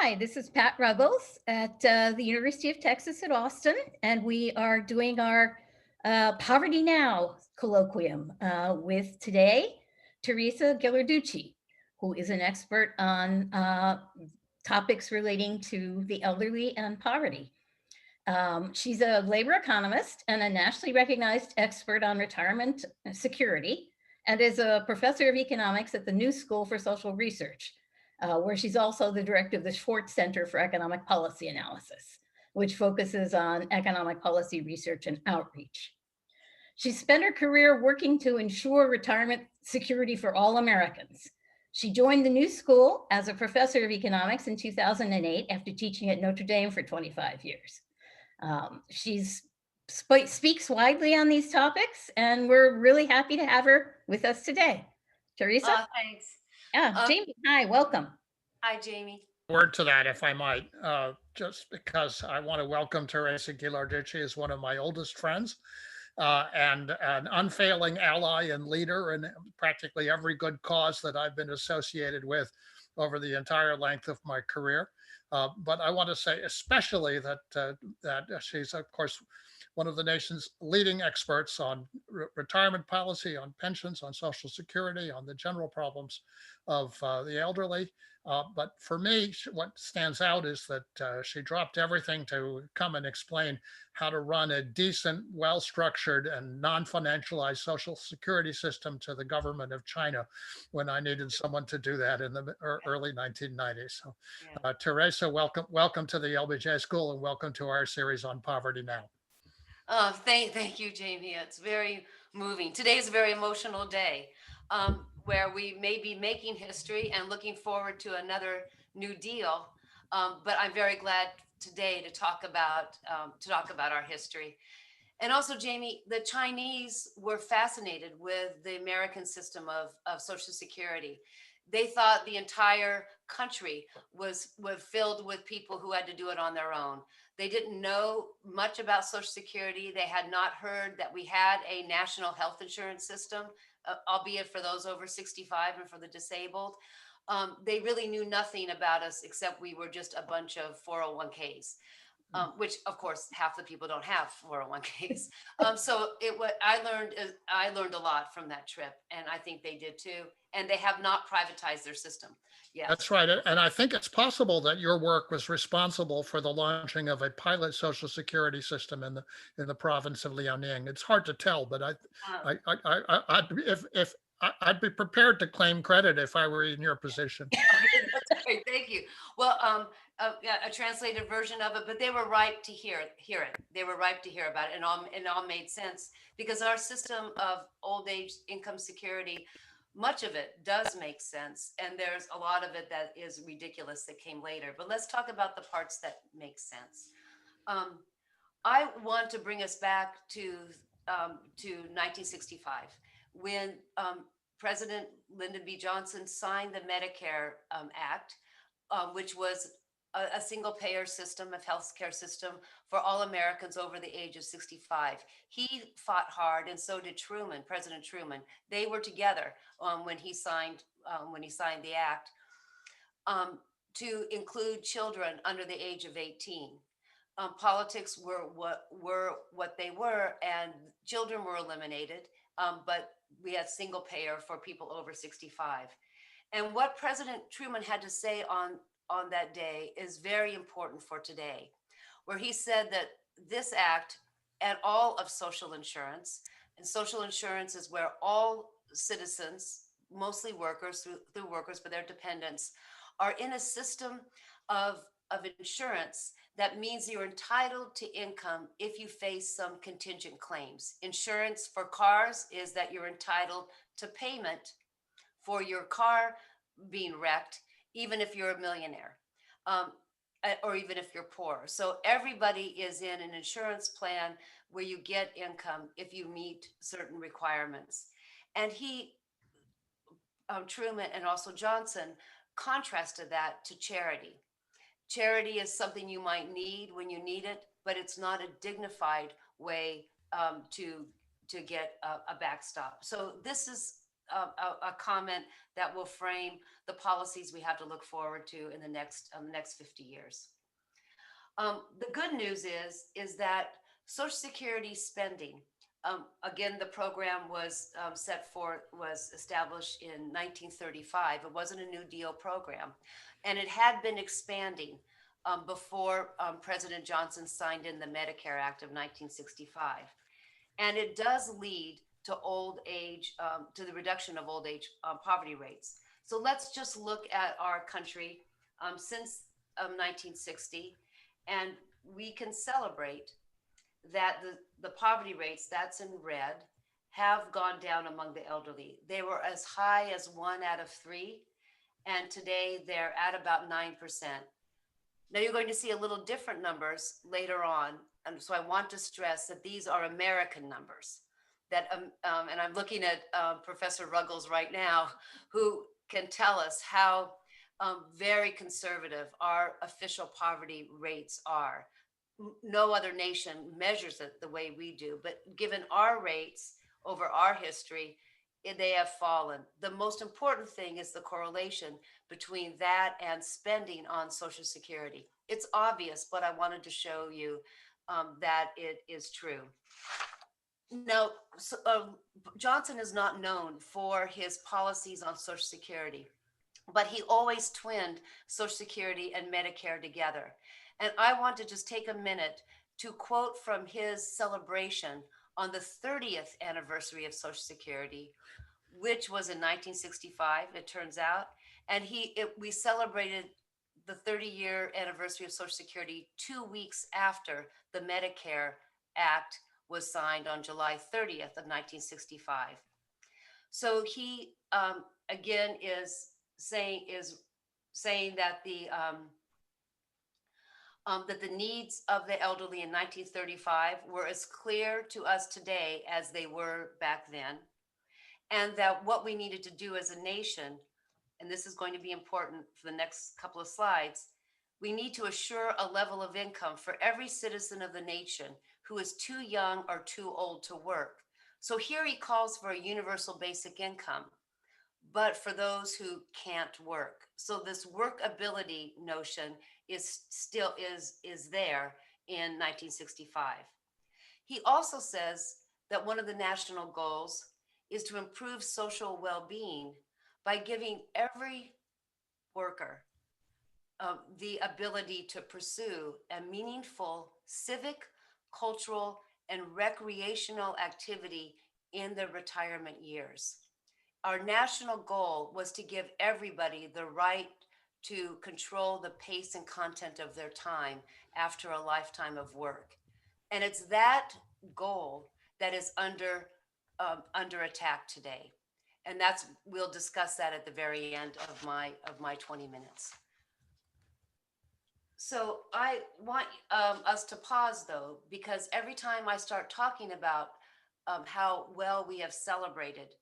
Hi, this is Pat Ruggles at the University of Texas at Austin, and we are doing our Poverty Now colloquium with today Teresa Ghilarducci, who is an expert on topics relating to the elderly and poverty. She's a labor economist and a nationally recognized expert on retirement security, and is a professor of economics at the New School for Social Research, where she's also the director of the Schwartz Center for Economic Policy Analysis, which focuses on economic policy research and outreach. She spent her career working to ensure retirement security for all Americans. She joined the New School as a professor of economics in 2008 after teaching at Notre Dame for 25 years. She's speaks widely on these topics, and we're really happy to have her with us today. Teresa? Thanks. Yeah, Jamie, hi, welcome. Hi, Jamie. Word to that, if I might, just because I want to welcome Teresa Ghilarducci as one of my oldest friends and an unfailing ally and leader in practically every good cause that I've been associated with over the entire length of my career. But I want to say especially that she's, of course, one of the nation's leading experts on retirement policy, on pensions, on Social Security, on the general problems of the elderly. But for me, what stands out is that she dropped everything to come and explain how to run a decent, well-structured, and non-financialized social security system to the government of China when I needed someone to do that in the early 1990s. So, Yeah. Teresa, welcome to the LBJ School, and welcome to our series on poverty now. Thank you, Jamie. It's very moving. Today is a very emotional day where we may be making history and looking forward to another New Deal. But I'm very glad today to talk about our history. And also, Jamie, the Chinese were fascinated with the American system of Social Security. They thought the entire country was filled with people who had to do it on their own. They didn't know much about Social Security. They had not heard that we had a national health insurance system, albeit for those over 65 and for the disabled. They really knew nothing about us except we were just a bunch of 401ks. Which of course half the people don't have 401ks. So I learned a lot from that trip, and I think they did too. And they have not privatized their system yet. That's right. And I think it's possible that your work was responsible for the launching of a pilot social security system in the province of Liaoning. It's hard to tell, but Um, I'd be prepared to claim credit if I were in your position. okay, that's great. Thank you. Well, yeah, a translated version of it, but they were ripe to hear it. They were ripe to hear about it, and all made sense because our system of old age income security, much of it does make sense, and there's a lot of it that is ridiculous that came later. But let's talk about the parts that make sense. Um, I want to bring us back to 1965 when President Lyndon B. Johnson signed the Medicare Act, which was a single payer system of healthcare system for all Americans over the age of 65. He fought hard, and so did Truman, President Truman. They were together when he signed the act um, to include children under the age of 18. Politics were what they were, and children were eliminated. But we had single payer for people over 65. And what President Truman had to say on that day is very important for today, where he said that this act and all of social insurance, and social insurance is where all citizens, mostly workers through workers, but their dependents, are in a system of insurance that means you're entitled to income if you face some contingent claims. Insurance for cars is that you're entitled to payment for your car being wrecked, even if you're a millionaire, um, or even if you're poor. So everybody is in an insurance plan where you get income if you meet certain requirements. And Truman, and also Johnson, contrasted that to charity. Charity is something you might need when you need it, but it's not a dignified way to get a backstop. So this is a comment that will frame the policies we have to look forward to in the next 50 years. The good news is that Social Security spending, again, the program was was established in 1935. It wasn't a New Deal program, and it had been expanding before President Johnson signed in the Medicare Act of 1965. And it does lead to old age, to the reduction of old age poverty rates. So let's just look at our country since 1960, and we can celebrate that the poverty rates, that's in red, have gone down among the elderly. They were as high as 1 out of 3, and today they're at about 9%. Now you're going to see a little different numbers later on, and so I want to stress that these are American numbers. That and I'm looking at Professor Ruggles right now, who can tell us how very conservative our official poverty rates are. No other nation measures it the way we do, but given our rates over our history, they have fallen. The most important thing is the correlation between that and spending on Social Security. It's obvious, but I wanted to show you that it is true. Now, Johnson is not known for his policies on Social Security, but he always twinned Social Security and Medicare together. And I want to just take a minute to quote from his celebration on the 30th anniversary of Social Security, which was in 1965, it turns out. And we celebrated the 30-year anniversary of Social Security 2 weeks after the Medicare Act was signed on July 30th of 1965. So he again is saying that the needs of the elderly in 1935 were as clear to us today as they were back then, and that what we needed to do as a nation, and this is going to be important for the next couple of slides, we need to assure a level of income for every citizen of the nation who is too young or too old to work. So here he calls for a universal basic income, but for those who can't work. So this workability notion is there in 1965. He also says that one of the national goals is to improve social well-being by giving every worker the ability to pursue a meaningful civic, cultural, and recreational activity in their retirement years. Our national goal was to give everybody the right to control the pace and content of their time after a lifetime of work. And it's that goal that is under attack today. And we'll discuss that at the very end of my 20 minutes. So I want us to pause, though, because every time I start talking about how well we have celebrated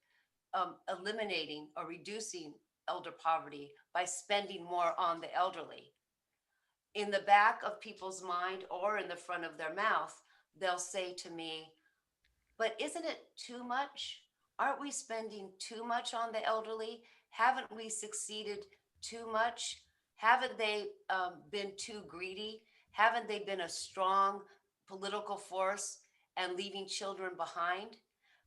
eliminating or reducing elder poverty by spending more on the elderly, in the back of people's mind or in the front of their mouth, they'll say to me, but isn't it too much? Aren't we spending too much on the elderly? Haven't we succeeded too much? Haven't they been too greedy? Haven't they been a strong political force and leaving children behind?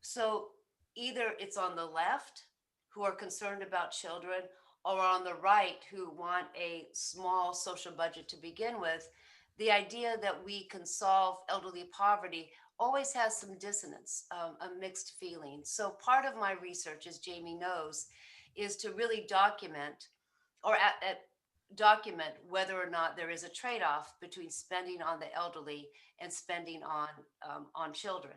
So either it's on the left, who are concerned about children, or on the right, who want a small social budget to begin with. The idea that we can solve elderly poverty always has some dissonance, a mixed feeling. So part of my research, as Jamie knows, is to really document whether or not there is a trade-off between spending on the elderly and spending on children.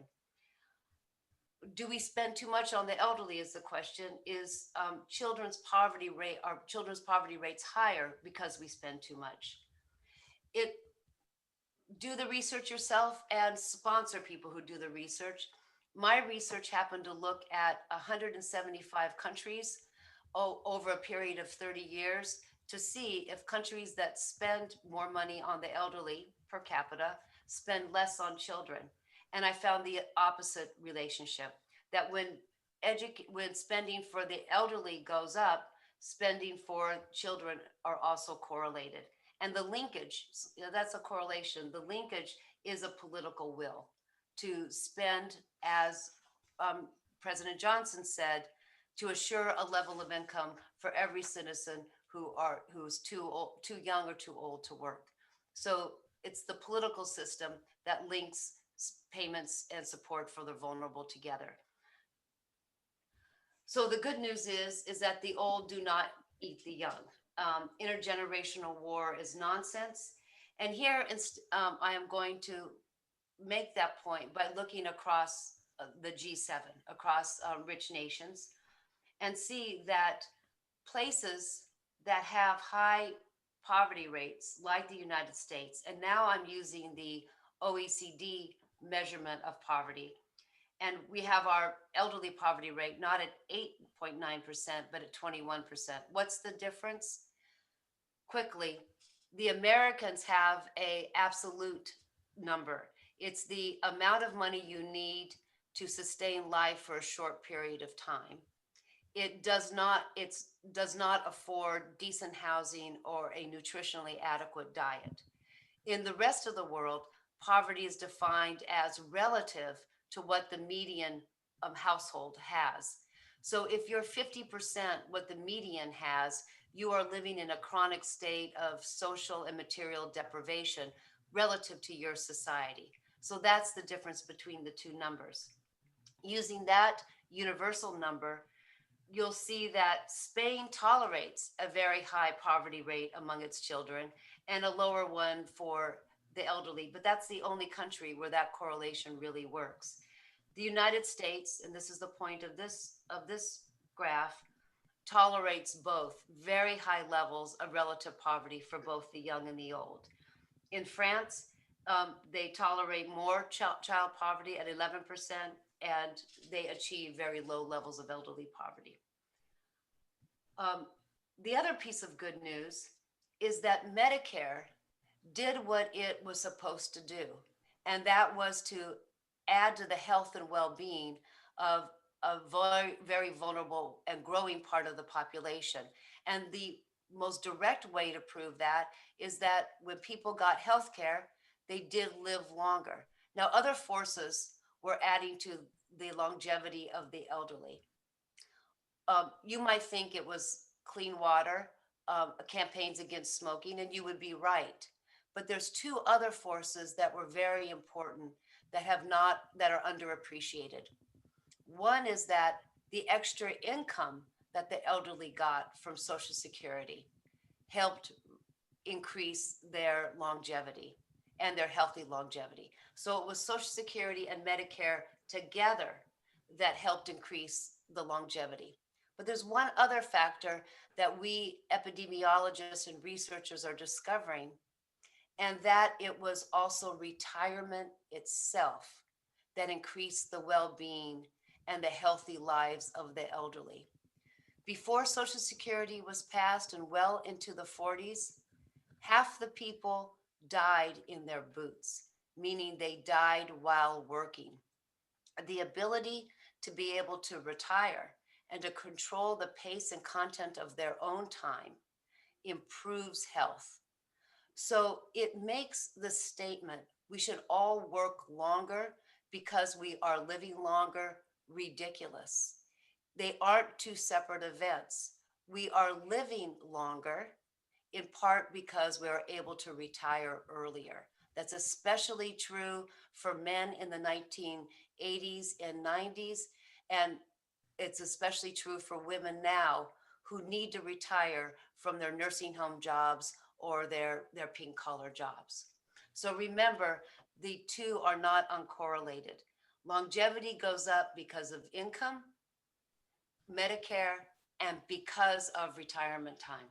Do we spend too much on the elderly is the question. Is children's poverty rates higher because we spend too much? Do the research yourself and sponsor people who do the research. My research happened to look at 175 countries over a period of 30 years to see if countries that spend more money on the elderly per capita spend less on children. And I found the opposite relationship, that when when spending for the elderly goes up, spending for children are also correlated. And the linkage, that's a correlation. The linkage is a political will to spend, as President Johnson said, to assure a level of income for every citizen who's too young or too old to work. So it's the political system that links payments and support for the vulnerable together. So the good news is that the old do not eat the young. Intergenerational war is nonsense. And here I am going to make that point by looking across the G7, across rich nations, and see that places that have high poverty rates, like the United States, and now I'm using the OECD measurement of poverty, and we have our elderly poverty rate not at 8.9%, but at 21%. What's the difference? Quickly, the Americans have a absolute number. It's the amount of money you need to sustain life for a short period of time. It does not afford decent housing or a nutritionally adequate diet. In the rest of the world, poverty is defined as relative to what the median household has. So if you're 50% what the median has, you are living in a chronic state of social and material deprivation relative to your society. So that's the difference between the two numbers. Using that universal number, you'll see that Spain tolerates a very high poverty rate among its children and a lower one for the elderly, but that's the only country where that correlation really works. The United States, and this is the point of this graph, tolerates both very high levels of relative poverty for both the young and the old. In France, they tolerate more child poverty at 11%, and they achieve very low levels of elderly poverty. The other piece of good news is that Medicare did what it was supposed to do, and that was to add to the health and well-being of a very, very vulnerable and growing part of the population. And the most direct way to prove that is that when people got health care, they did live longer. Now, other forces were adding to the longevity of the elderly. You might think it was clean water, campaigns against smoking, and you would be right. But there's two other forces that were very important that are underappreciated. One is that the extra income that the elderly got from Social Security helped increase their longevity and their healthy longevity. So it was Social Security and Medicare together that helped increase the longevity. But there's one other factor that we epidemiologists and researchers are discovering, and that it was also retirement itself that increased the well-being and the healthy lives of the elderly. Before Social Security was passed and well into the 40s, half the people died in their boots, meaning they died while working. The ability to be able to retire and to control the pace and content of their own time improves health. So it makes the statement, we should all work longer because we are living longer, ridiculous. They aren't two separate events. We are living longer in part because we are able to retire earlier. That's especially true for men in the 1980s and 90s. And it's especially true for women now who need to retire from their nursing home jobs or their pink collar jobs. So remember, the two are not uncorrelated. Longevity goes up because of income, Medicare, and because of retirement time.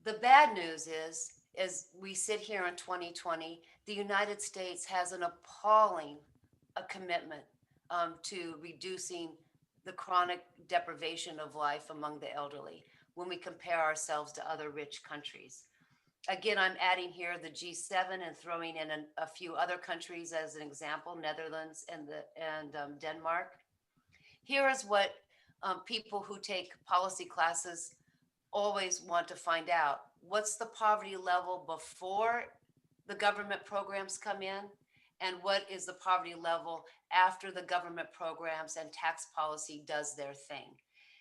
The bad news is, as we sit here in 2020, the United States has an appalling commitment to reducing the chronic deprivation of life among the elderly when we compare ourselves to other rich countries. Again, I'm adding here the G7 and throwing in a few other countries as an example, Netherlands and Denmark. Here is what people who take policy classes always want to find out. What's the poverty level before the government programs come in? And what is the poverty level after the government programs and tax policy does their thing?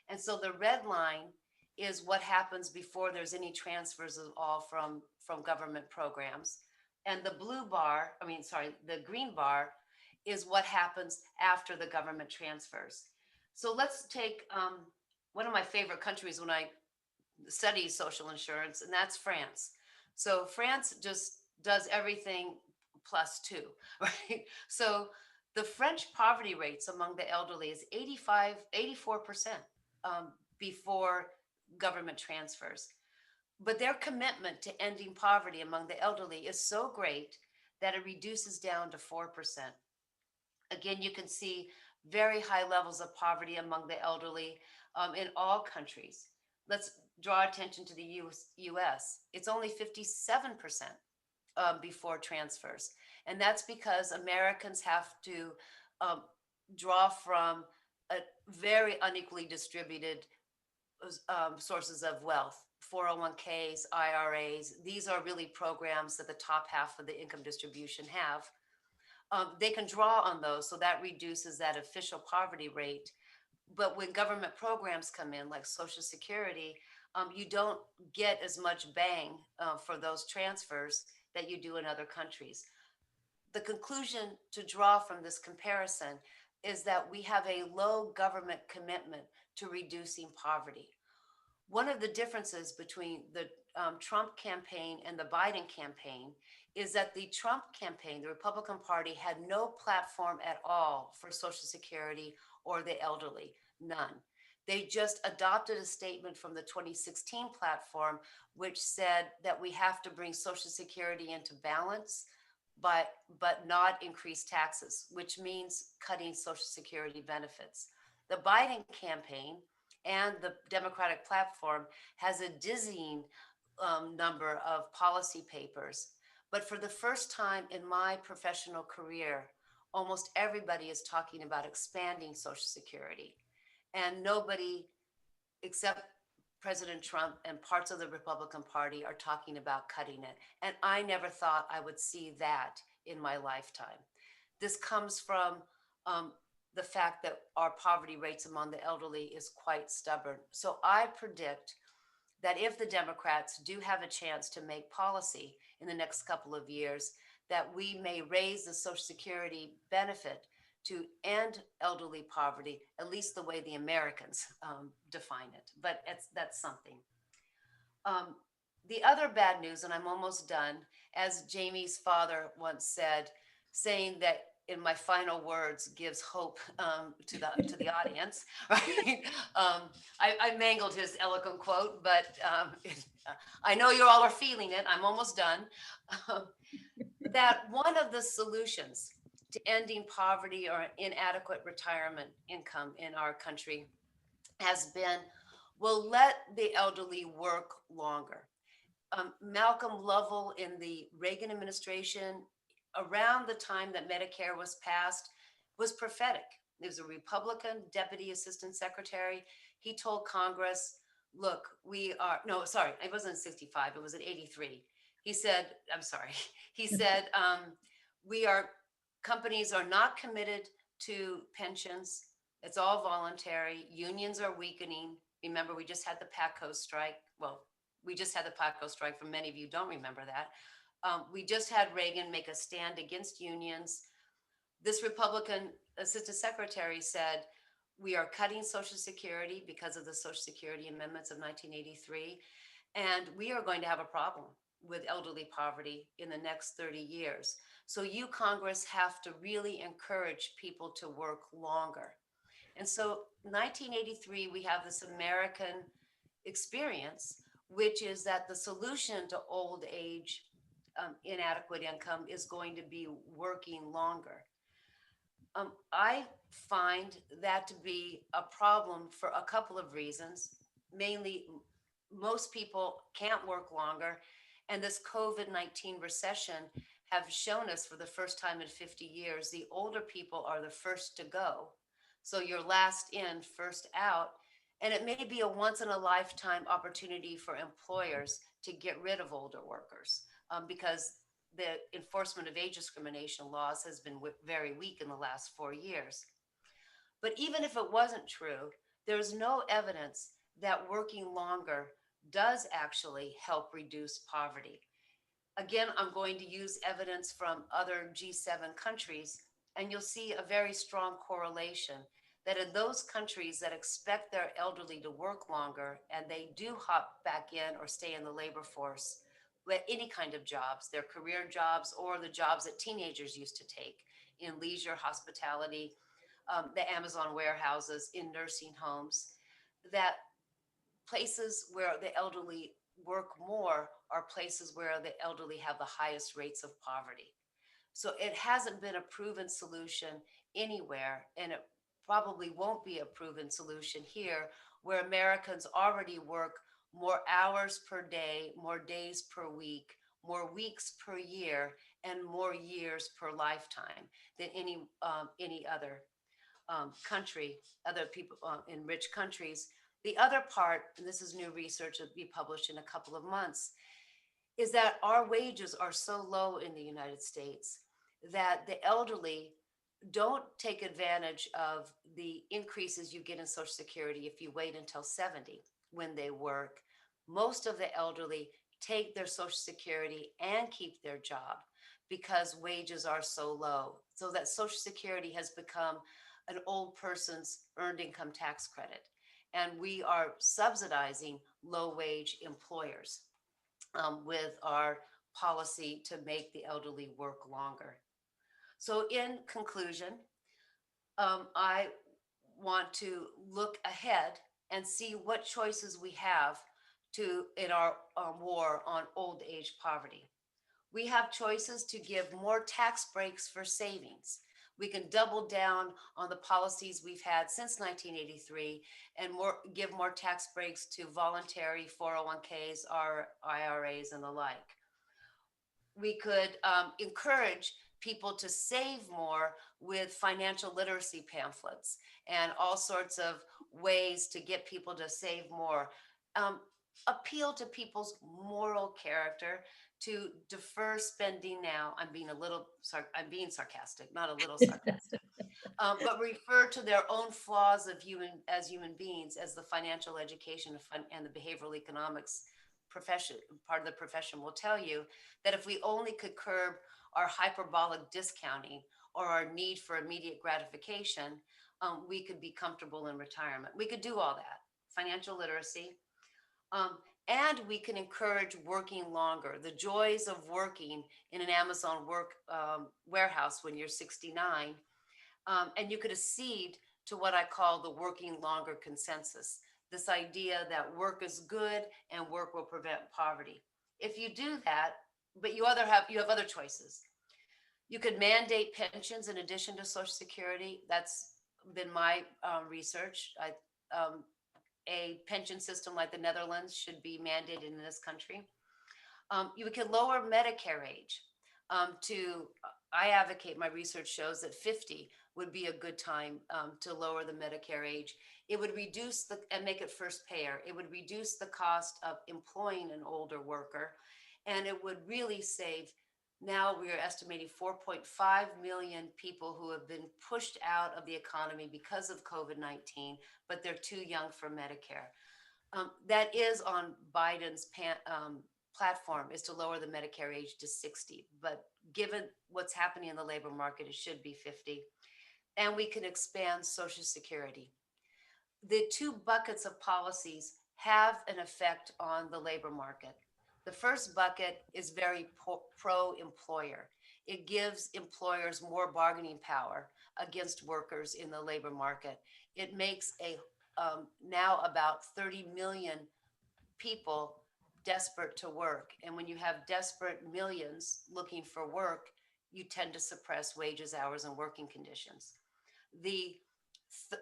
And so the red line is what happens before there's any transfers at all from government programs. And the blue bar, I mean, sorry, the green bar is what happens after the government transfers. So let's take one of my favorite countries when I study social insurance, and that's France. So France just does everything plus two, right? So the French poverty rates among the elderly is 85, 84% before government transfers. But their commitment to ending poverty among the elderly is so great that it reduces down to 4%. Again, you can see very high levels of poverty among the elderly in all countries. Let's draw attention to the US. It's only 57% before transfers. And that's because Americans have to um, draw from a very unequally distributed sources of wealth. 401ks, IRAs, these are really programs that the top half of the income distribution have. They can draw on those, so that reduces that official poverty rate. But when government programs come in, like Social Security, you don't get as much bang for those transfers that you do in other countries. The conclusion to draw from this comparison is that we have a low government commitment to reducing poverty. One of the differences between the Trump campaign and the Biden campaign is that the Trump campaign, the Republican Party, had no platform at all for Social Security or the elderly, none. They just adopted a statement from the 2016 platform, which said that we have to bring Social Security into balance, but not increase taxes, which means cutting Social Security benefits. The Biden campaign and the Democratic platform has a dizzying number of policy papers. But for the first time in my professional career, almost everybody is talking about expanding Social Security. And nobody except President Trump and parts of the Republican Party are talking about cutting it. And I never thought I would see that in my lifetime. This comes from the fact that our poverty rates among the elderly is quite stubborn. So I predict that if the Democrats do have a chance to make policy in the next couple of years, that we may raise the Social Security benefit to end elderly poverty, at least the way the Americans define it. But that's something. The other bad news, and I'm almost done, as Jamie's father once said, saying that in my final words gives hope to the audience, right? I mangled his eloquent quote, but I know you all are feeling it. I'm almost done. That one of the solutions to ending poverty or inadequate retirement income in our country has been, we'll let the elderly work longer. Malcolm Lovell in the Reagan administration, around the time that Medicare was passed, was prophetic. There was a Republican deputy assistant secretary. He told Congress, look, we are, no, sorry, it wasn't 65, it was at 83. He said, I'm sorry, he said, we are, companies are not committed to pensions. It's all voluntary. Unions are weakening. Remember, we just had the PATCO strike. Well, we just had the PATCO strike. For many of you don't remember that. We just had Reagan make a stand against unions. This Republican assistant secretary said, we are cutting Social Security because of the Social Security amendments of 1983. And we are going to have a problem with elderly poverty in the next 30 years. So you, Congress, have to really encourage people to work longer. And so 1983, we have this American experience, which is that the solution to old age inadequate income is going to be working longer. I find that to be a problem for a couple of reasons. Mainly, most people can't work longer, and this COVID-19 recession have shown us for the first time in 50 years, the older people are the first to go. So you're last in, first out. And it may be a once in a lifetime opportunity for employers to get rid of older workers, because the enforcement of age discrimination laws has been very weak in the last 4 years. But even if it wasn't true, there's no evidence that working longer does actually help reduce poverty. Again, I'm going to use evidence from other G7 countries, and you'll see a very strong correlation that in those countries that expect their elderly to work longer and they do hop back in or stay in the labor force with any kind of jobs, their career jobs or the jobs that teenagers used to take in leisure, hospitality, the Amazon warehouses, in nursing homes, that places where the elderly work more are places where the elderly have the highest rates of poverty. So it hasn't been a proven solution anywhere, and it probably won't be a proven solution here, where Americans already work more hours per day, more days per week, more weeks per year, and more years per lifetime than any other country, other people in rich countries. The other part, and this is new research that will be published in a couple of months, is that our wages are so low in the United States that the elderly don't take advantage of the increases you get in Social Security if you wait until 70 when they work. Most of the elderly take their Social Security and keep their job because wages are so low. So that Social Security has become an old person's earned income tax credit. And we are subsidizing low wage employers with our policy to make the elderly work longer. So, in conclusion, I want to look ahead and see what choices we have to in our war on old age poverty. We have choices to give more tax breaks for savings. We can double down on the policies we've had since 1983 and give more tax breaks to voluntary 401ks, our IRAs, and the like. We could encourage people to save more with financial literacy pamphlets and all sorts of ways to get people to save more. Um, Appeal to people's moral character to defer spending now. I'm being sarcastic, not a little sarcastic, but refer to their own flaws of human beings, as the financial education and the behavioral economics profession part of the profession will tell you, that if we only could curb our hyperbolic discounting or our need for immediate gratification, we could be comfortable in retirement. We could do all that. Financial literacy. And we can encourage working longer, the joys of working in an Amazon warehouse when you're 69. And you could accede to what I call the working longer consensus, this idea that work is good and work will prevent poverty. If you do that, but you have other choices. You could mandate pensions in addition to Social Security. That's been my research. A pension system like the Netherlands should be mandated in this country. You could lower Medicare age to, I advocate, my research shows that 50 would be a good time to lower the Medicare age. It would reduce and make it first payer. It would reduce the cost of employing an older worker, and it would really save. Now we are estimating 4.5 million people who have been pushed out of the economy because of COVID-19, but they're too young for Medicare. That is on Biden's platform, is to lower the Medicare age to 60. But given what's happening in the labor market, it should be 50. And we can expand Social Security. The two buckets of policies have an effect on the labor market. The first bucket is very pro-employer. It gives employers more bargaining power against workers in the labor market. It makes now about 30 million people desperate to work. And when you have desperate millions looking for work, you tend to suppress wages, hours, and working conditions. The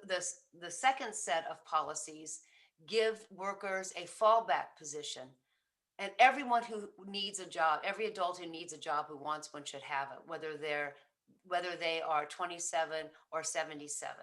the second set of policies give workers a fallback position, and everyone who needs a job, every adult who needs a job who wants one should have it, whether they are 27 or 77.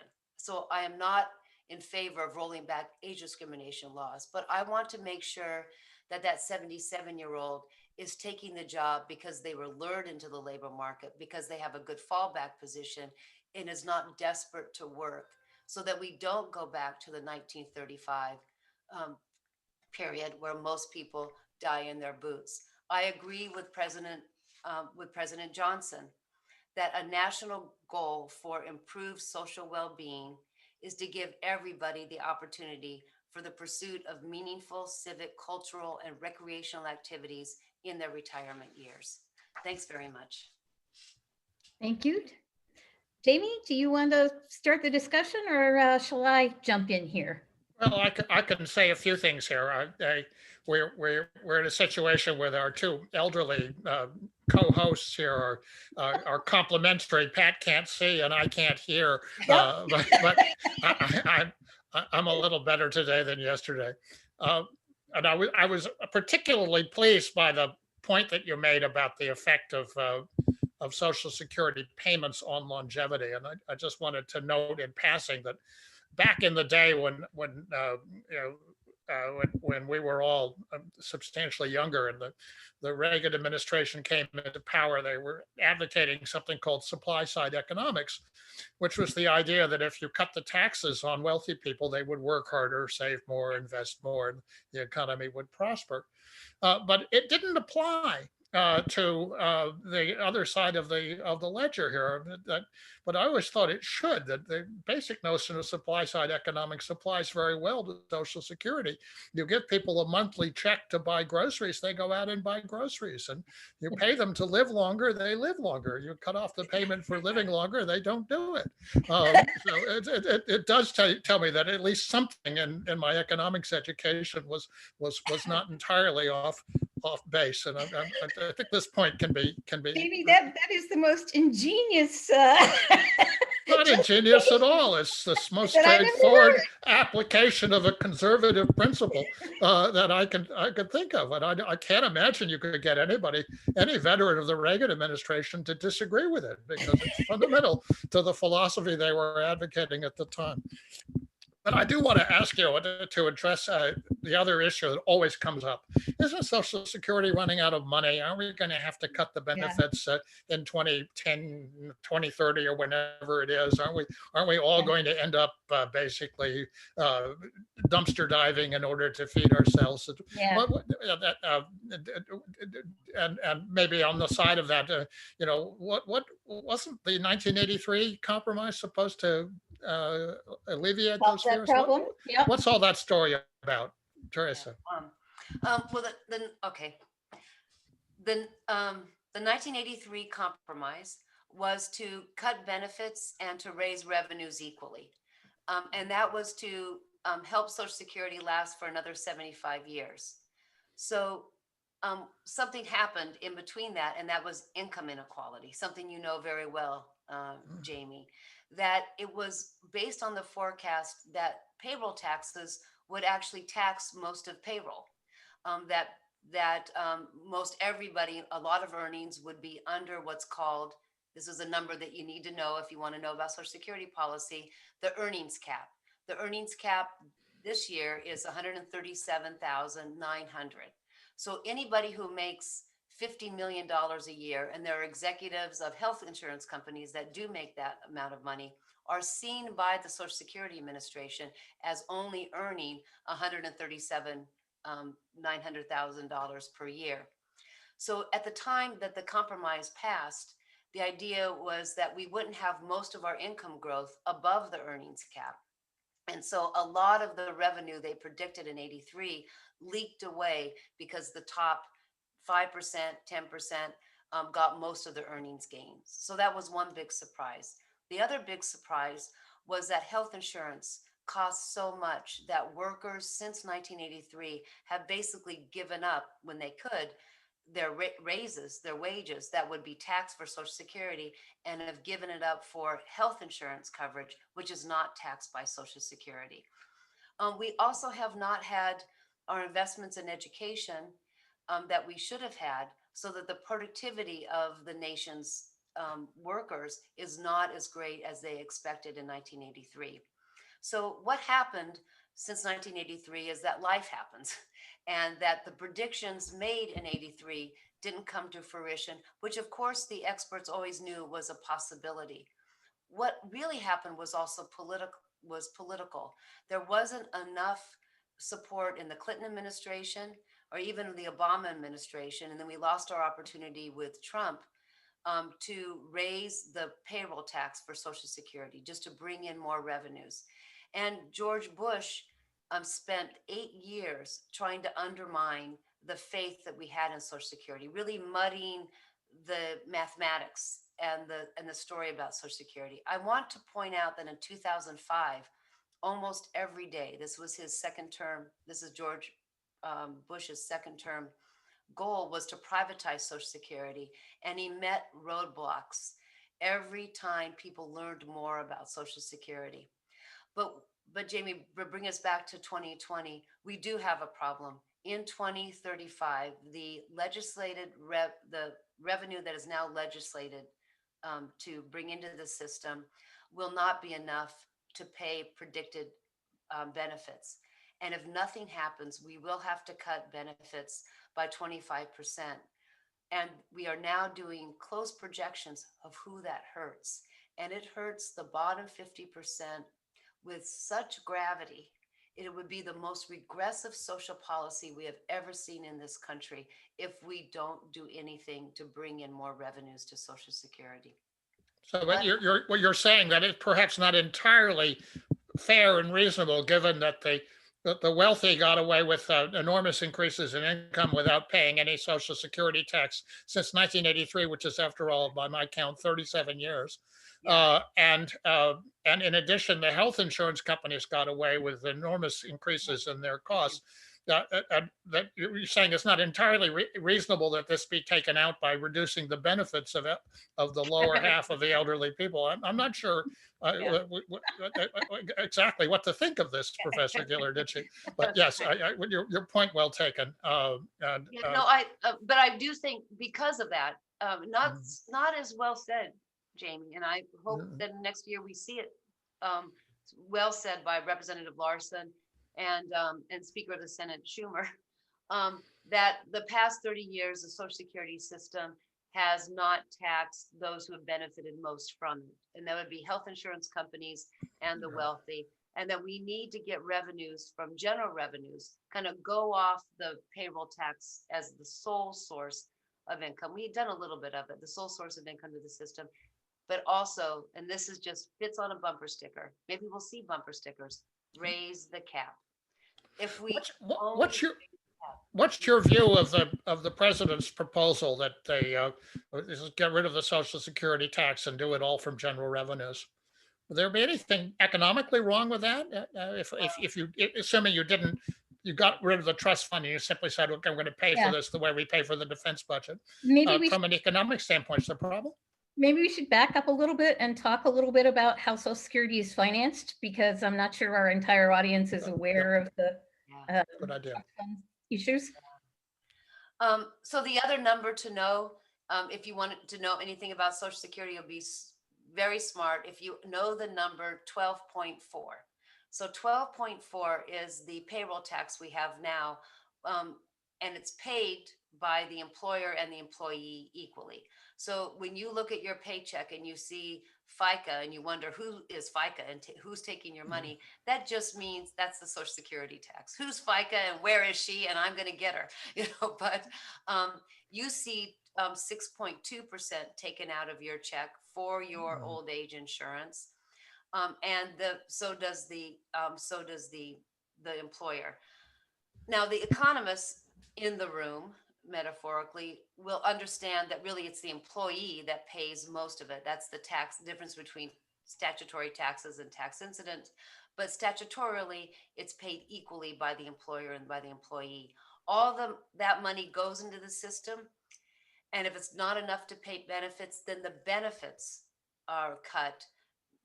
So I am not in favor of rolling back age discrimination laws, but I want to make sure that that 77-year-old is taking the job because they were lured into the labor market, because they have a good fallback position and is not desperate to work, so that we don't go back to the 1935 um, period where most people die in their boots. I agree with President Johnson that a national goal for improved social well-being is to give everybody the opportunity for the pursuit of meaningful civic, cultural, and recreational activities in their retirement years. Thanks very much. Thank you. Jamie, do you want to start the discussion, or shall I jump in here? Well, I can say a few things here. We're in a situation where our two elderly co-hosts here are complimentary. Pat can't see and I can't hear, but I'm a little better today than yesterday. Uh, and I was particularly pleased by the point that you made about the effect of Social Security payments on longevity. And I just wanted to note in passing that back in the day when you know when we were all substantially younger and the Reagan administration came into power, they were advocating something called supply side economics, which was the idea that if you cut the taxes on wealthy people, they would work harder, save more, invest more, and the economy would prosper. But it didn't apply to the other side of the ledger here. But I always thought it should. That the basic notion of supply side economics applies very well to Social Security. You give people a monthly check to buy groceries, they go out and buy groceries, and you pay them to live longer, they live longer. You cut off the payment for living longer, they don't do it. So it does tell me that at least something in my economics education was not entirely off base, and I think this point can be Jamie, that is the most ingenious not ingenious at all. It's the most that I've ever straightforward heard. application of a conservative principle that I could think of, and I can't imagine you could get any veteran of the Reagan administration to disagree with it, because it's fundamental to the philosophy they were advocating at the time. But I do want to ask you to address the other issue that always comes up. Isn't Social Security running out of money? Are we going to have to cut the Yeah. benefits in 2010, 2030, or whenever it is? Aren't we all Yeah. going to end up basically dumpster diving in order to feed ourselves? Yeah. And maybe on the side of that, what wasn't the 1983 compromise supposed to alleviate Solve those that fears? problem. Yeah. What's all that story about, Teresa? Well, okay. The 1983 compromise was to cut benefits and to raise revenues equally. And that was to help Social Security last for another 75 years. So something happened in between that, and that was income inequality, something you know very well, Jamie, that it was based on the forecast that payroll taxes would actually tax most of payroll, that most everybody, a lot of earnings would be under what's called, this is a number that you need to know if you want to know about Social Security policy, the earnings cap. The earnings cap this year is 137,900. So anybody who makes $50 million a year, and there are executives of health insurance companies that do make that amount of money, are seen by the Social Security Administration as only earning $900,000 per year. So at the time that the compromise passed, the idea was that we wouldn't have most of our income growth above the earnings cap. And so a lot of the revenue they predicted in 83 leaked away because the top 5%, 10% got most of the earnings gains. So that was one big surprise. The other big surprise was that health insurance costs so much that workers since 1983 have basically given up, when they could, their raises, their wages that would be taxed for Social Security, and have given it up for health insurance coverage, which is not taxed by Social Security. We also have not had our investments in education that we should have had, so that the productivity of the nation's workers is not as great as they expected in 1983. So what happened since 1983 is that life happens and that the predictions made in 83 didn't come to fruition, which of course the experts always knew was a possibility. What really happened was also political. There wasn't enough support in the Clinton administration or even the Obama administration, and then we lost our opportunity with Trump to raise the payroll tax for Social Security, just to bring in more revenues. And George Bush spent 8 years trying to undermine the faith that we had in Social Security, really muddying the mathematics and the story about Social Security. I want to point out that in 2005, almost every day, this was his second term. This is George Bush's second term goal was to privatize Social Security, and he met roadblocks every time people learned more about Social Security. But but Jamie, bring us back to 2020. We do have a problem. In 2035, the revenue that is now legislated to bring into the system will not be enough to pay predicted benefits. And if nothing happens, we will have to cut benefits by 25%. And we are now doing close projections of who that hurts. And it hurts the bottom 50% with such gravity. It would be the most regressive social policy we have ever seen in this country if we don't do anything to bring in more revenues to Social Security. So what you're saying that it's perhaps not entirely fair and reasonable, given that the wealthy got away with enormous increases in income without paying any Social Security tax since 1983, which is, after all, by my count, 37 years. Yeah. And in addition, the health insurance companies got away with enormous increases in their costs. That you're saying it's not entirely reasonable that this be taken out by reducing the benefits of the lower half of the elderly people. I'm not sure Yeah. exactly what to think of this, Professor Ghilarducci. But yes, your point well taken. Yeah, no, but I do think because of that, not as well said, Jamie, and I hope that next year we see it um, well said by Representative Larson and Speaker of the Senate Schumer, that the past 30 years, the Social Security system has not taxed those who have benefited most from it, and that would be health insurance companies and the wealthy, and that we need to get revenues from general revenues, kind of go off the payroll tax as the sole source of income. We've done a little bit of it, the sole source of income to the system, but also, and this is just fits on a bumper sticker, maybe we'll see bumper stickers, raise the cap. If we what's your view of the president's proposal that they get rid of the Social Security tax and do it all from general revenues? Would there be anything economically wrong with that? If you, assuming you got rid of the trust fund and you simply said, okay, we're going to pay for Yeah. this the way we pay for the defense budget. Maybe we From an economic standpoint, is there a problem? maybe we should back up a little bit and talk a little bit about how Social Security is financed, because I'm not sure our entire audience is aware of the Good idea. issues. So the other number to know, if you wanted to know anything about Social Security, you'll be very smart if you know the number 12.4. So 12.4 is the payroll tax we have now, and it's paid by the employer and the employee equally. So when you look at your paycheck and you see FICA and you wonder who is FICA and who's taking your money, that just means that's the Social Security tax. Who's FICA and where is she? And I'm going to get her, but you see 6.2% taken out of your check for your old age insurance. And so does the employer. Now, the economists in the room, metaphorically, will understand that really it's the employee that pays most of it. That's the tax difference between statutory taxes and tax incident. But statutorily, it's paid equally by the employer and by the employee. That money goes into the system. And if it's not enough to pay benefits, then the benefits are cut.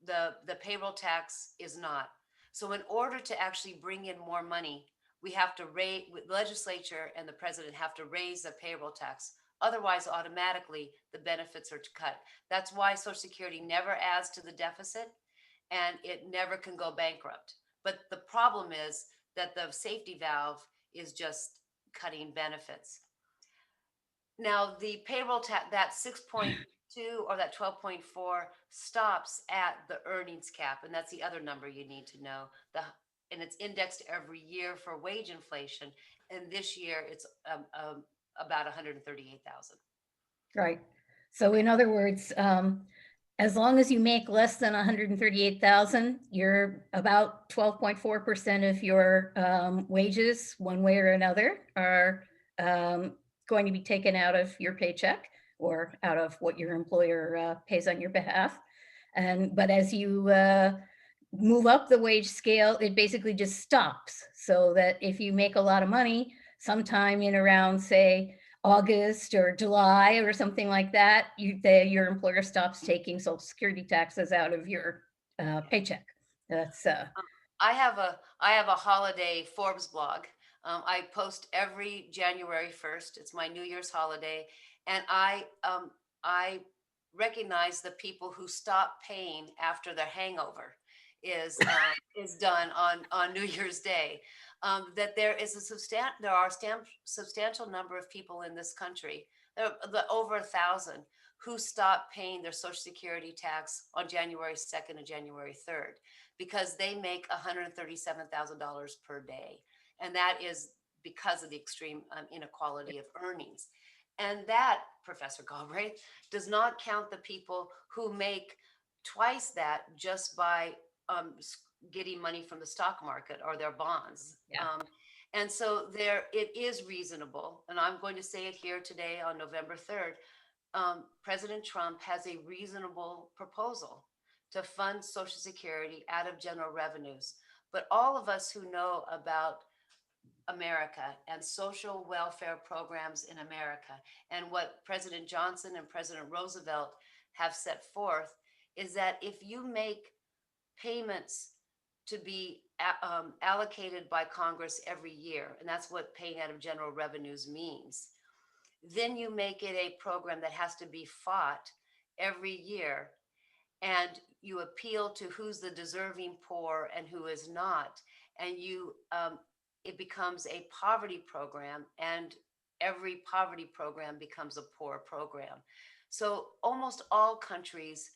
The payroll tax is not. So in order to actually bring in more money, we have to raise, the legislature and the president have to raise the payroll tax. Otherwise, automatically, the benefits are cut. That's why Social Security never adds to the deficit. and it never can go bankrupt. But the problem is that the safety valve is just cutting benefits. Now, the payroll tax, that 6.2 or that 12.4 stops at the earnings cap, and that's the other number you need to know. And it's indexed every year for wage inflation, and this year it's about 138,000. Right. So in other words, as long as you make less than 138,000, you're about 12.4% of your wages, one way or another, are going to be taken out of your paycheck or out of what your employer pays on your behalf. But as you move up the wage scale, it basically just stops. So that if you make a lot of money, sometime in around, say, August or July or something like that, your employer stops taking Social Security taxes out of your paycheck. That's I have a holiday Forbes blog. I post every January 1st. It's my New Year's holiday, and I recognize the people who stop paying after their hangover is done on New Year's Day. That there are substantial number of people in this country, over 1,000, who stop paying their Social Security tax on January 2nd and January 3rd because they make $137,000 per day. And that is because of the extreme inequality of earnings. And that, Professor Galbraith, does not count the people who make twice that just by getting money from the stock market or their bonds. Yeah. And so it is reasonable, and I'm going to say it here today on November 3rd, President Trump has a reasonable proposal to fund Social Security out of general revenues. But all of us who know about America and social welfare programs in America and what President Johnson and President Roosevelt have set forth is that if you make payments to be allocated by Congress every year, and that's what paying out of general revenues means, then you make it a program that has to be fought every year, and you appeal to who's the deserving poor and who is not, and it becomes a poverty program, and every poverty program becomes a poor program. So almost all countries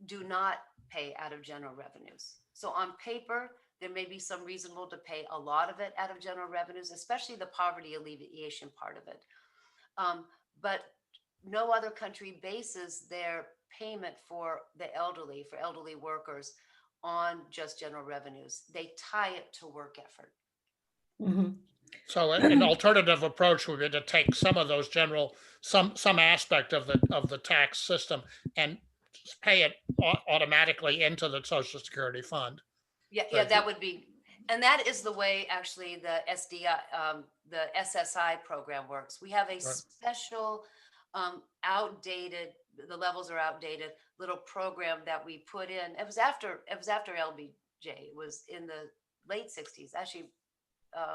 do not pay out of general revenues. So on paper, there may be some reasonable to pay a lot of it out of general revenues, especially the poverty alleviation part of it. But no other country bases their payment for elderly workers on just general revenues. They tie it to work effort. Mhm. So an alternative approach would be to take some of those some aspect of the tax system and just pay it automatically into the Social Security fund. Yeah, that would be, and that is the way actually the the SSI program works. We have a special, outdated, the levels are outdated, little program that we put in. It was after LBJ. It was in the late 60s. Actually,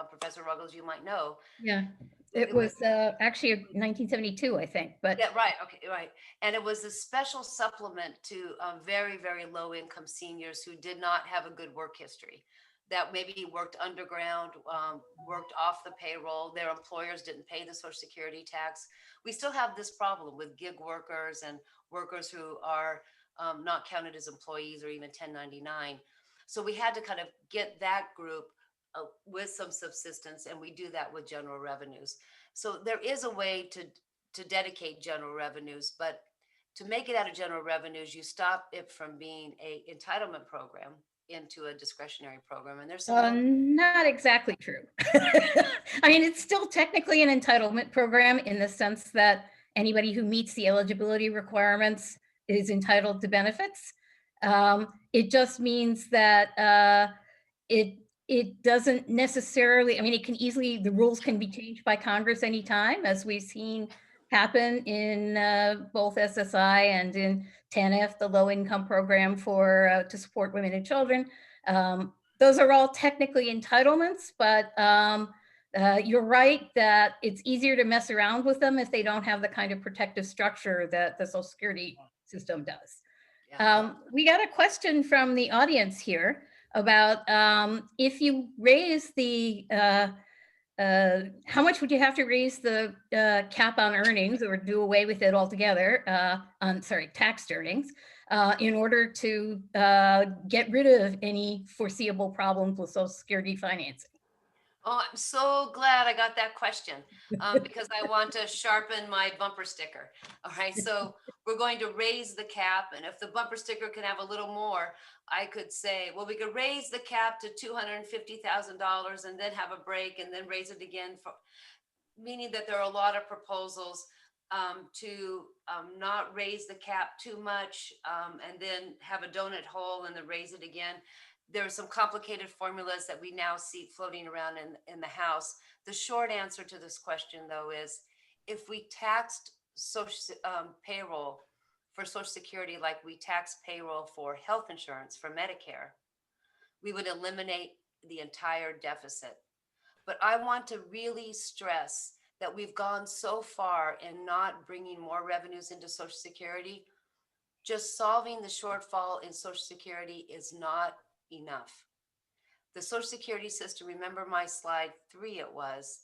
Professor Ruggles, you might know. Yeah, it was actually 1972, I think. But yeah, right. Okay, right. And it was a special supplement to very, very low income seniors who did not have a good work history, that maybe worked underground, worked off the payroll. Their employers didn't pay the Social Security tax. We still have this problem with gig workers and workers who are not counted as employees or even 1099. So we had to kind of get that group with some subsistence, and we do that with general revenues. So there is a way to dedicate general revenues, but to make it out of general revenues, you stop it from being a entitlement program into a discretionary program. And there's not exactly true. I mean, it's still technically an entitlement program in the sense that anybody who meets the eligibility requirements is entitled to benefits. It just means that it doesn't necessarily, I mean, the rules can be changed by Congress anytime, as we've seen happen in both SSI and in TANF, the low income program to support women and children. Those are all technically entitlements, but you're right that it's easier to mess around with them if they don't have the kind of protective structure that the Social Security system does. Yeah. We got a question from the audience here about if you raise the how much would you have to raise the cap on earnings or do away with it altogether on taxed earnings in order to get rid of any foreseeable problems with Social Security financing? Oh, I'm so glad I got that question because I want to sharpen my bumper sticker. All right, so we're going to raise the cap, and if the bumper sticker can have a little more, I could say, well, we could raise the cap to $250,000 and then have a break and then raise it again, for, meaning that there are a lot of proposals to not raise the cap too much and then have a donut hole and then raise it again. There are some complicated formulas that we now see floating around in the House. The short answer to this question, though, is if we taxed payroll for Social Security like we tax payroll for health insurance for Medicare, we would eliminate the entire deficit. But I want to really stress that we've gone so far in not bringing more revenues into Social Security. Just solving the shortfall in Social Security is not enough. The Social Security system, remember my slide 3, it was,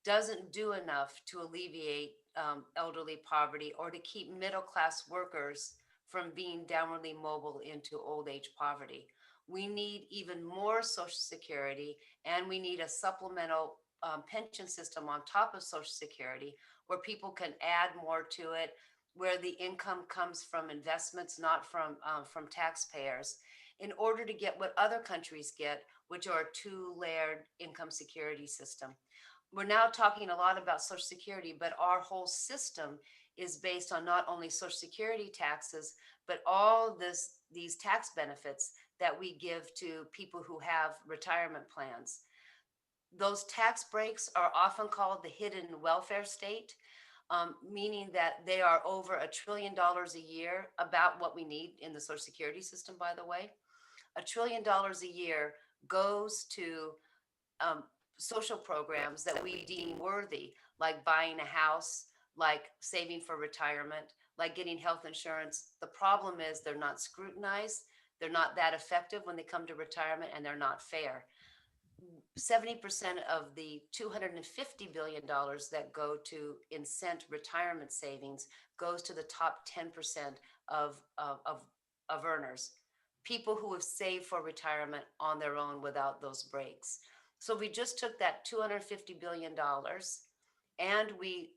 doesn't do enough to alleviate elderly poverty or to keep middle class workers from being downwardly mobile into old age poverty. We need even more Social Security, and we need a supplemental pension system on top of Social Security where people can add more to it, where the income comes from investments, not from taxpayers, in order to get what other countries get, which are a two-layered income security system. We're now talking a lot about Social Security, but our whole system is based on not only Social Security taxes, but all these tax benefits that we give to people who have retirement plans. Those tax breaks are often called the hidden welfare state, meaning that they are over $1 trillion a year, about what we need in the Social Security system, by the way. $1 trillion a year goes to um, social programs that we deem worthy, like buying a house, like saving for retirement, like getting health insurance. The problem is they're not scrutinized, they're not that effective when they come to retirement, and they're not fair. 70% of the $250 billion that go to incent retirement savings goes to the top 10% of earners, people who have saved for retirement on their own without those breaks. So we just took that $250 billion and we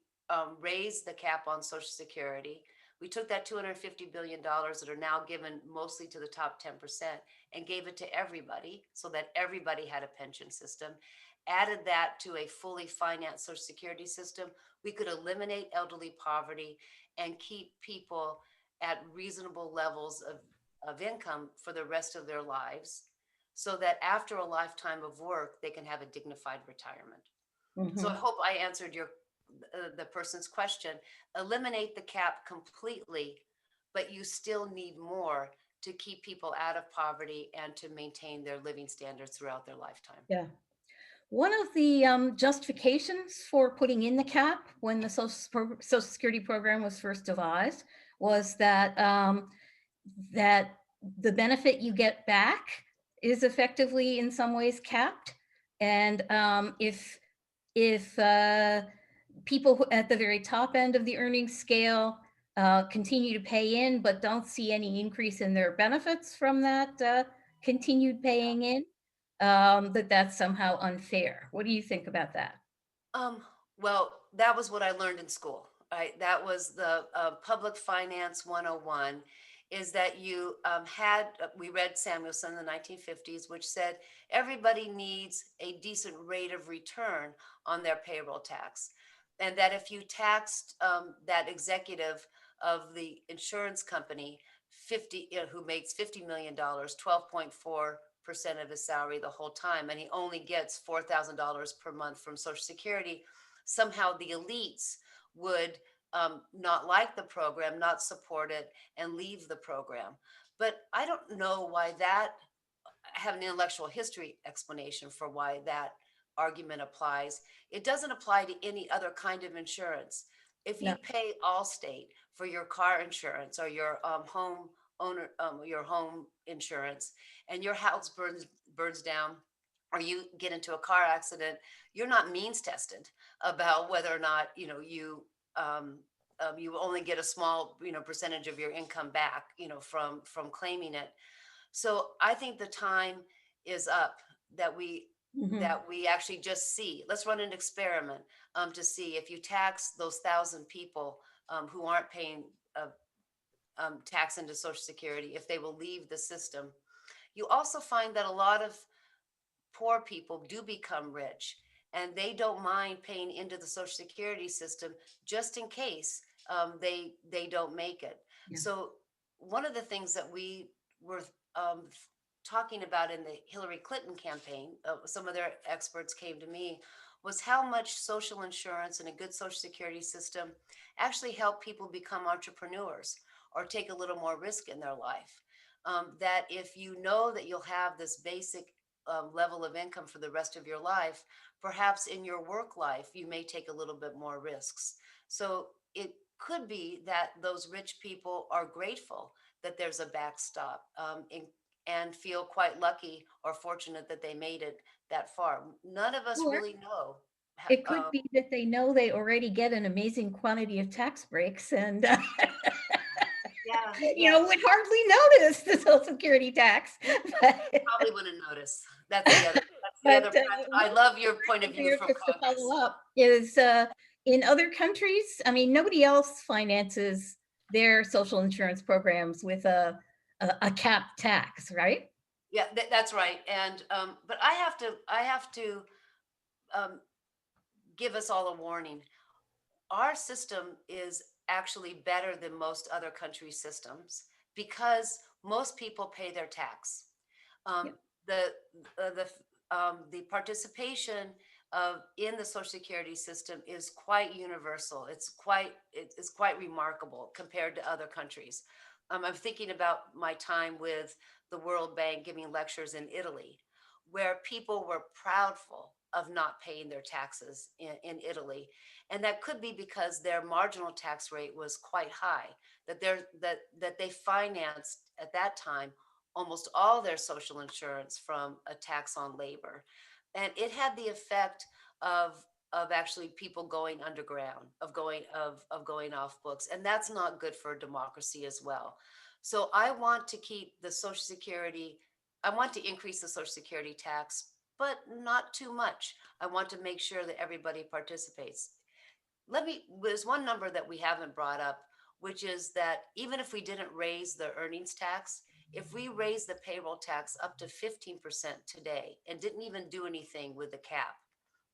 raised the cap on Social Security. We took that $250 billion that are now given mostly to the top 10% and gave it to everybody so that everybody had a pension system. Added that to a fully financed Social Security system, we could eliminate elderly poverty and keep people at reasonable levels of income for the rest of their lives so that after a lifetime of work, they can have a dignified retirement. So I hope I answered the person's question. Eliminate the cap completely, but you still need more to keep people out of poverty and to maintain their living standards throughout their lifetime. Yeah. One of the justifications for putting in the cap when the Social Security program was first devised was that that the benefit you get back is effectively in some ways capped, and if people at the very top end of the earnings scale continue to pay in but don't see any increase in their benefits from that continued paying in, that's somehow unfair. What do you think about that? Um, well, that was what I learned in school. Right? That was the public finance 101, is that you we read Samuelson in the 1950s, which said everybody needs a decent rate of return on their payroll tax. And that if you taxed that executive of the insurance company 50, who makes $50 million, 12.4% of his salary the whole time, and he only gets $4,000 per month from Social Security, somehow the elites would not like the program, not support it, and leave the program. But I don't know why that, I have an intellectual history explanation for why that argument applies. It doesn't apply to any other kind of insurance. If you No. pay Allstate for your car insurance or your home your home insurance, and your house burns down, or you get into a car accident, you're not means tested about whether or not you only get a small percentage of your income back from claiming it. So I think the time is up that we Mhm. that we actually just see. Let's run an experiment to see if you tax those 1,000 people who aren't paying tax into Social Security, if they will leave the system. You also find that a lot of poor people do become rich, and they don't mind paying into the Social Security system just in case they don't make it. Yeah. So one of the things that we were talking about in the Hillary Clinton campaign, some of their experts came to me, was how much social insurance and a good Social Security system actually help people become entrepreneurs or take a little more risk in their life. That if you know that you'll have this basic level of income for the rest of your life, perhaps in your work life, you may take a little bit more risks. So it could be that those rich people are grateful that there's a backstop, and feel quite lucky or fortunate that they made it that far. None of us Or really know. it could be that they know they already get an amazing quantity of tax breaks and, Yeah, yeah, would hardly notice the Social Security tax. But, probably wouldn't notice. That's the other. That's the other. but I one love your point of thing view there from just to Congress. follow up is in other countries, I mean, nobody else finances their social insurance programs with a capped tax, right? Yeah, that's right. And but I have to um, give us all a warning. Our system is actually better than most other countries' systems because most people pay their tax. Yeah. Um, the the participation of in the Social Security system is quite universal. It's quite remarkable compared to other countries. I'm thinking about my time with the World Bank giving lectures in Italy, where people were proudful of not paying their taxes in Italy, and that could be because their marginal tax rate was quite high. That they financed at that time almost all their social insurance from a tax on labor, and it had the effect of actually people going underground, of going off books, and that's not good for democracy as well. So I want to keep the Social Security. I want to increase the Social Security tax, but not too much. I want to make sure that everybody participates. There's one number that we haven't brought up, which is that even if we didn't raise the earnings tax, if we raise the payroll tax up to 15% today and didn't even do anything with the cap,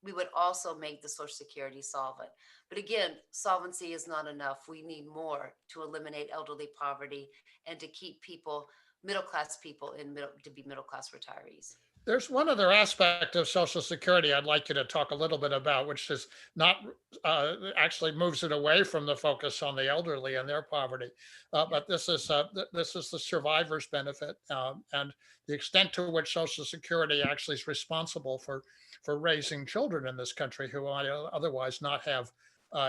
we would also make the Social Security solvent. But again, solvency is not enough. We need more to eliminate elderly poverty and to keep people, middle class people, to be middle class retirees. There's one other aspect of Social Security I'd like you to talk a little bit about, which is not actually moves it away from the focus on the elderly and their poverty. Yeah. But this is the survivor's benefit, and the extent to which Social Security actually is responsible for raising children in this country who might otherwise not have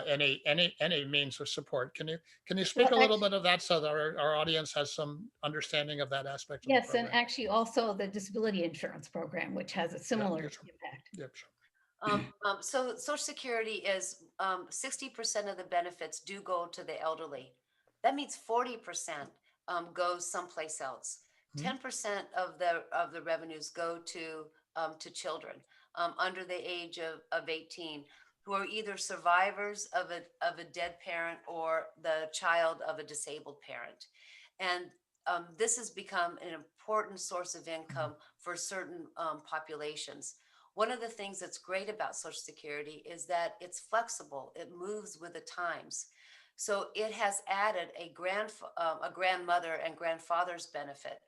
any means of support. Can you speak Well, a little bit of that so that our audience has some understanding of that aspect of the yes, and program? actually also the disability insurance program, which has a Yeah, similar yeah, sure. impact. Yeah, sure. So Social Security is 60% of the benefits do go to the elderly. That means 40% goes someplace else. Mhm. 10% of the revenues go to children under the age of 18, who are either survivors of a dead parent or the child of a disabled parent. And this has become an important source of income for certain populations. One of the things that's great about Social Security is that it's flexible. It moves with the times. So it has added a grandmother and grandfather's benefit,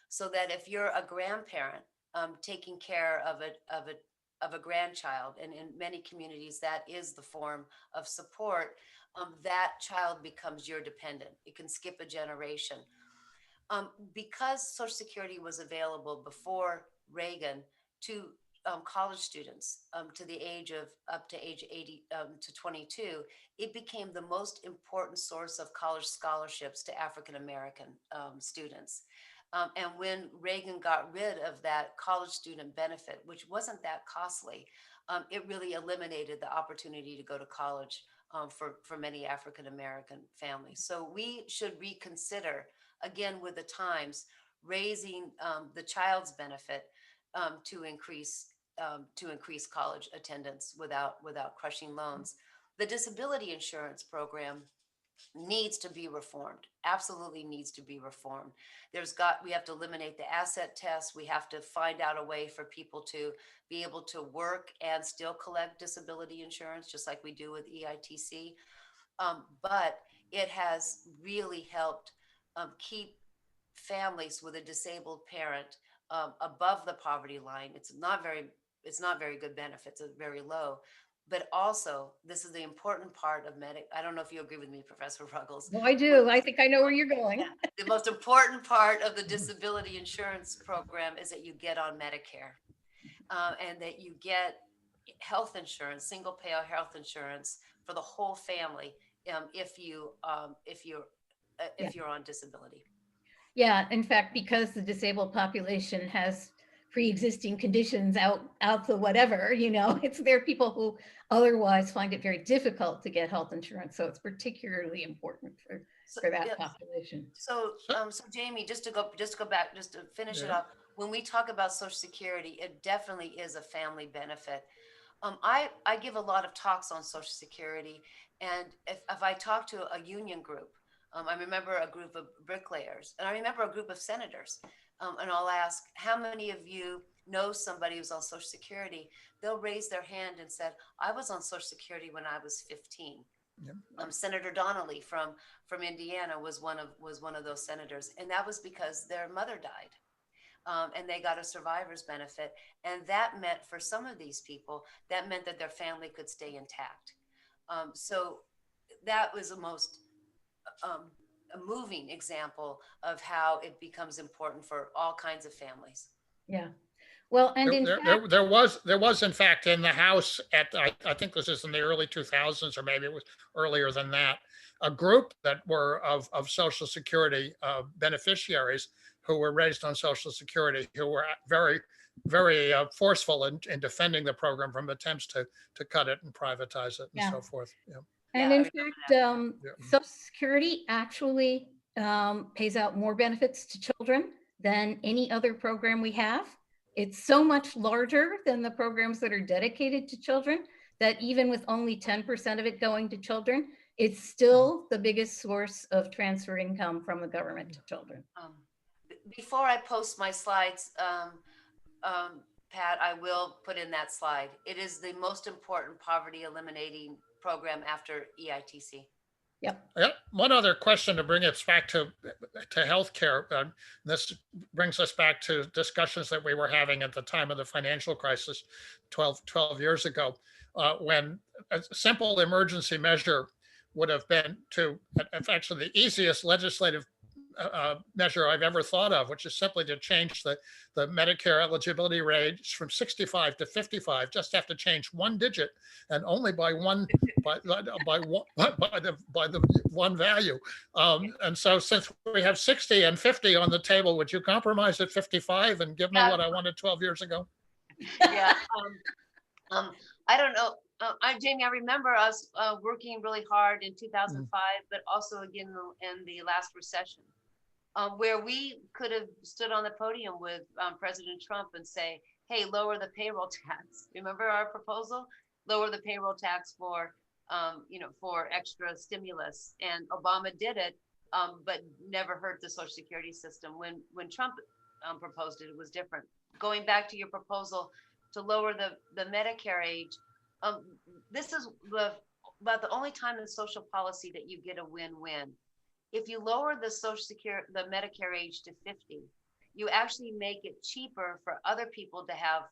so that if you're a grandparent taking care of a grandchild, and in many communities that is the form of support, that child becomes your dependent. It can skip a generation. Because Social Security was available before Reagan to college students to the age of up to age 80 to 22, it became the most important source of college scholarships to African American students. And when Reagan got rid of that college student benefit, which wasn't that costly, it really eliminated the opportunity to go to college for many African American families. So we should reconsider, again, with the times, raising the child's benefit to increase college attendance without crushing loans. The disability insurance program needs to be reformed, absolutely needs to be reformed. We have to eliminate the asset test. We have to find out a way for people to be able to work and still collect disability insurance, just like we do with EITC. But it has really helped keep families with a disabled parent above the poverty line. It's not very good benefits, it's very low. But also, this is the important part of medic. I don't know if you agree with me, Professor Ruggles. No, I do. I think I know where you're going. Yeah, the most important part of the disability insurance program is that you get on Medicare, and that you get health insurance, single payer health insurance for the whole family, if Yeah. you're on disability. Yeah, in fact, because the disabled population has pre-existing conditions out the whatever, it's there are people who otherwise find it very difficult to get health insurance. So it's particularly important So, for that yeah, population. so, so Jamie, just to go back, just to finish it Yeah. up, when we talk about Social Security, it definitely is a family benefit. I give a lot of talks on Social Security, and if I talk to a union group, I remember a group of bricklayers, and I remember a group of senators, and I'll ask, how many of you know somebody who's on Social Security? They'll raise their hand and said, I was on Social Security when I was 15. Yeah. Senator Donnelly from Indiana was one of those senators, and that was because their mother died. And they got a survivor's benefit. And that meant, for some of these people, that meant that their family could stay intact. So that was the most a moving example of how it becomes important for all kinds of families. Yeah. Well, and in fact, There was in fact in the House I think this is in the early 2000s, or maybe it was earlier than that, a group that were of Social Security beneficiaries who were raised on Social Security, who were very forceful in defending the program from attempts to cut it and privatize it and yeah. so forth. Yeah. And Yeah, I in remember fact, that. Yeah. Social Security actually pays out more benefits to children than any other program we have. It's so much larger than the programs that are dedicated to children that even with only 10% of it going to children, it's still the biggest source of transfer income from the government to children. Before I post my slides, Pat, I will put in that slide. It is the most important poverty eliminating program after EITC. Yep. Yeah. One other question to bring us back to healthcare. This brings us back to discussions that we were having at the time of the financial crisis 12 years ago, when a simple emergency measure would have been to, actually the easiest legislative measure I've ever thought of, which is simply to change the Medicare eligibility range from 65 to 55. Just have to change one digit, and only by one by the one value. And so, since we have 60 and 50 on the table, would you compromise at 55 and give me what I wanted 12 years ago? Yeah. I don't know. Jamie, I remember us working really hard in 2005, but also again in the last recession, where we could have stood on the podium with President Trump and say, hey, lower the payroll tax. Remember our proposal? Lower the payroll tax for extra stimulus. And Obama did it, but never hurt the Social Security system. When Trump proposed it, it was different. Going back to your proposal to lower the Medicare age, this is about the only time in social policy that you get a win-win. If you lower the Medicare age to 50, you actually make it cheaper for other people to have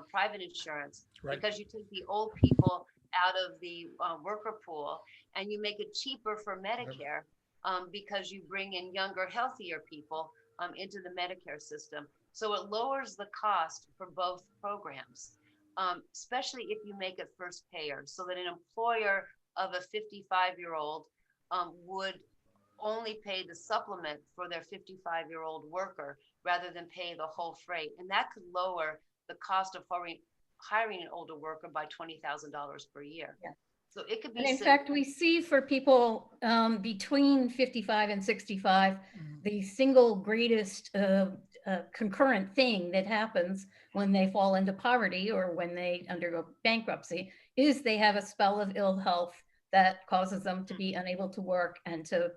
private insurance, Right. because you take the old people out of the worker pool, and you make it cheaper for Medicare because you bring in younger, healthier people into the Medicare system. So it lowers the cost for both programs. especially if you make it first payer, so that an employer of a 55-year-old would only pay the supplement for their 55-year-old worker rather than pay the whole freight. And that could lower the cost of hiring an older worker by $20,000 per year. Yeah. So it could be. And in fact, we see for people between 55 and 65, the single greatest concurrent thing that happens when they fall into poverty or when they undergo bankruptcy is they have a spell of ill health that causes them to be unable to work and to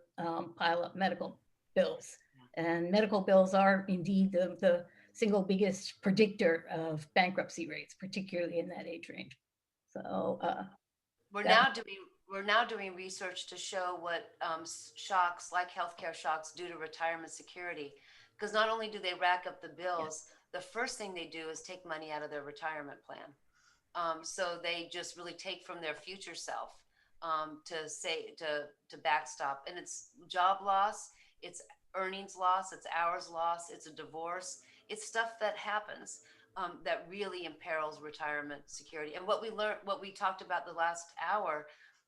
pile up medical bills. And medical bills are indeed the single biggest predictor of bankruptcy rates, particularly in that age range. So we're now doing research to show what shocks like healthcare shocks do to retirement security, because not only do they rack up the bills, the first thing they do is take money out of their retirement plan. So they just really take from their future self to backstop, and it's job loss, it's earnings loss, it's hours loss, it's a divorce, it's stuff that happens that really imperils retirement security. And what we talked about the last hour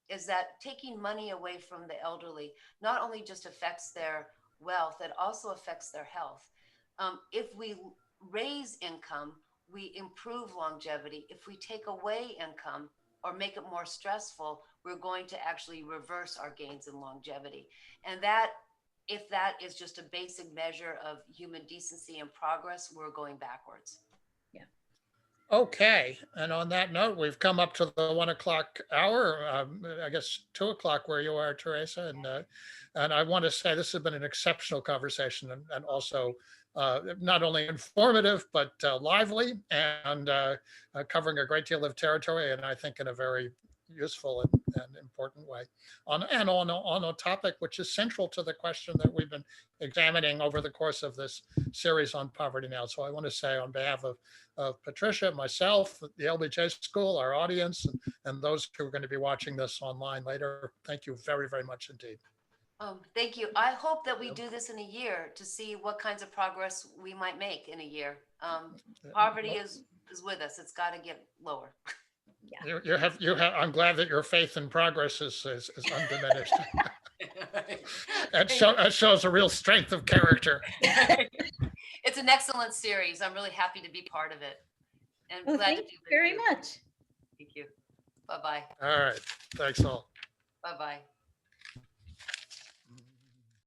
is that taking money away from the elderly not only just affects their wealth, it also affects their health. If we raise income, we improve longevity. If we take away income or make it more stressful, we're going to actually reverse our gains in longevity. And that, if that is just a basic measure of human decency and progress, we're going backwards. Okay, and on that note, we've come up to the 1 o'clock hour. I guess 2 o'clock where you are, Teresa, and I want to say this has been an exceptional conversation, and also not only informative but lively, and covering a great deal of territory, and I think in a very useful and important way on a topic which is central to the question that we've been examining over the course of this series on poverty now. So I want to say on behalf of Patricia, myself, the LBJ School, our audience, and those who are going to be watching this online later, thank you very, very much indeed. Thank you. I hope that we do this in a year to see what kinds of progress we might make in a year. Poverty is with us. It's got to get lower. Yeah. You have. I'm glad that your faith in progress is undiminished. That shows a real strength of character. It's an excellent series. I'm really happy to be part of it. And Well, glad to thank do you it very with you. much. Thank you. Bye-bye. All right. Thanks all. Bye-bye.